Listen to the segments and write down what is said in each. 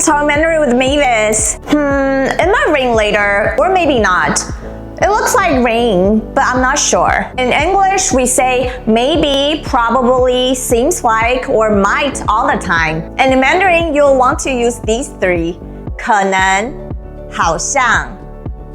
talk Mandarin with Mavis. It might rain later, or maybe not. It looks like rain, but I'm not sure. In English, we say maybe, probably, seems like, or might all the time. And in Mandarin, you'll want to use these three. 可能,好像,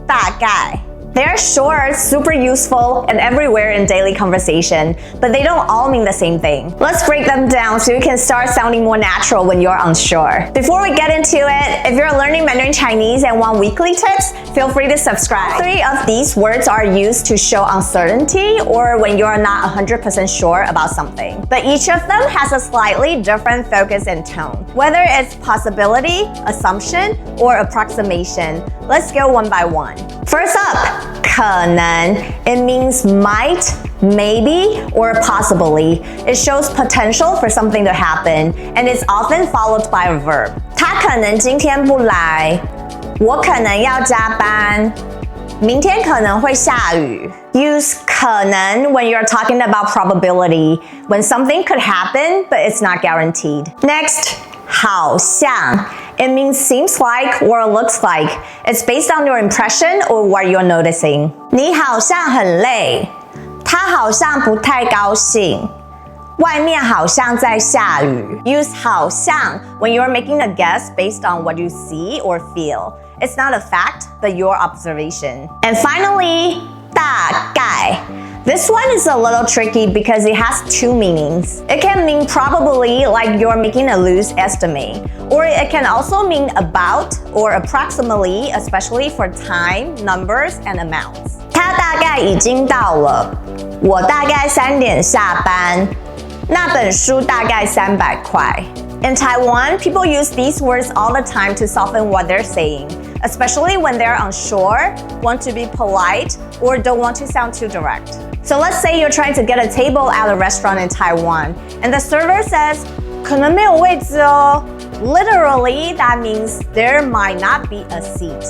大概. They're short, super useful, and everywhere in daily conversation, but they don't all mean the same thing. Let's break them down so you can start sounding more natural when you're unsure. Before we get into it, if you're learning Mandarin Chinese and want weekly tips, feel free to subscribe. 3 of these words are used to show uncertainty or when you're not 100% sure about something. But each of them has a slightly different focus and tone, whether it's possibility, assumption, or approximation. Let's go one by one. First up, 可能. It means might, maybe, or possibly. It shows potential for something to happen, and it's often followed by a verb. 他可能今天不来，我可能要加班，明天可能会下雨。Use 可能 when you're talking about probability, when something could happen, but it's not guaranteed. Next, 好像. It means seems like or looks like. It's based on your impression or what you're noticing. 你好像很累，他好像不太高兴，外面好像在下雨。Use 好像 when you're making a guess based on what you see or feel. It's not a fact, but your observation. And finally, 大概. This one is a little tricky because it has 2 meanings. It can mean probably, like you're making a loose estimate, or it can also mean about or approximately, especially for time, numbers, and amounts. 他大概已经到了，我大概3点下班，那本书大概300块。In Taiwan, people use these words all the time to soften what they're saying, especially when they're unsure, want to be polite, or don't want to sound too direct. So let's say you're trying to get a table at a restaurant in Taiwan, and the server says, 可能没有位置哦. Literally, that means there might not be a seat.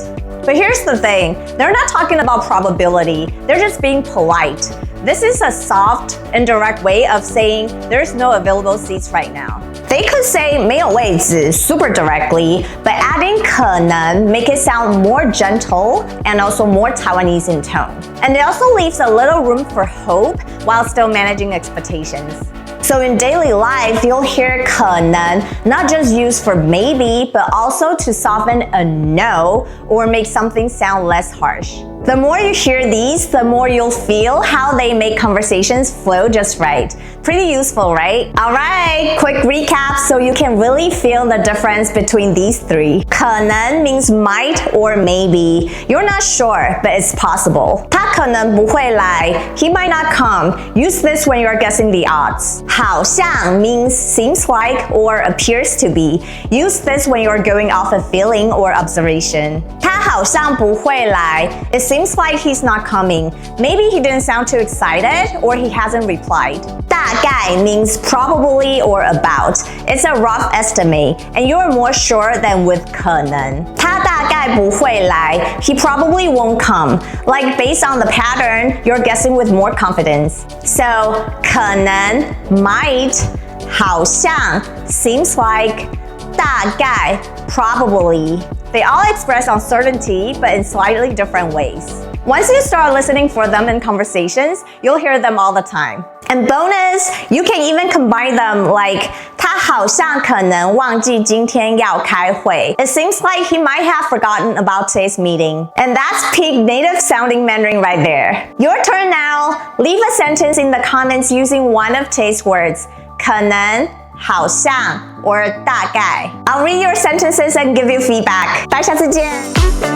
But here's the thing, they're not talking about probability, they're just being polite. This is a soft, indirect way of saying there's no available seats right now. They could say 没有位置 super directly, but adding 可能 make it sound more gentle and also more Taiwanese in tone. And it also leaves a little room for hope while still managing expectations. So in daily life, you'll hear 可能 not just used for maybe, but also to soften a no or make something sound less harsh. The more you hear these, the more you'll feel how they make conversations flow just right. Pretty useful, right? Alright, quick recap so you can really feel the difference between these 3. 可能 means might or maybe. You're not sure, but it's possible. 他可能不会来, he might not come. Use this when you're guessing the odds. 好像 means seems like or appears to be. Use this when you're going off a feeling or observation. 他好像不会来. It seems like he's not coming. Maybe he didn't sound too excited or he hasn't replied. 大概 means probably or about. It's a rough estimate, and you're more sure than with 可能. 他大概不会来. He probably won't come. Like based on the pattern, you're guessing with more confidence. So 可能 might, 好像 seems like, 大概 probably. They all express uncertainty, but in slightly different ways. Once you start listening for them in conversations, you'll hear them all the time. And bonus, you can even combine them like 他好像可能忘记今天要开会. It seems like he might have forgotten about today's meeting. And that's peak native sounding Mandarin right there. Your turn now. Leave a sentence in the comments using one of today's words. 可能, 好像 or 大概. I'll read your sentences and give you feedback. Bye, 下次见.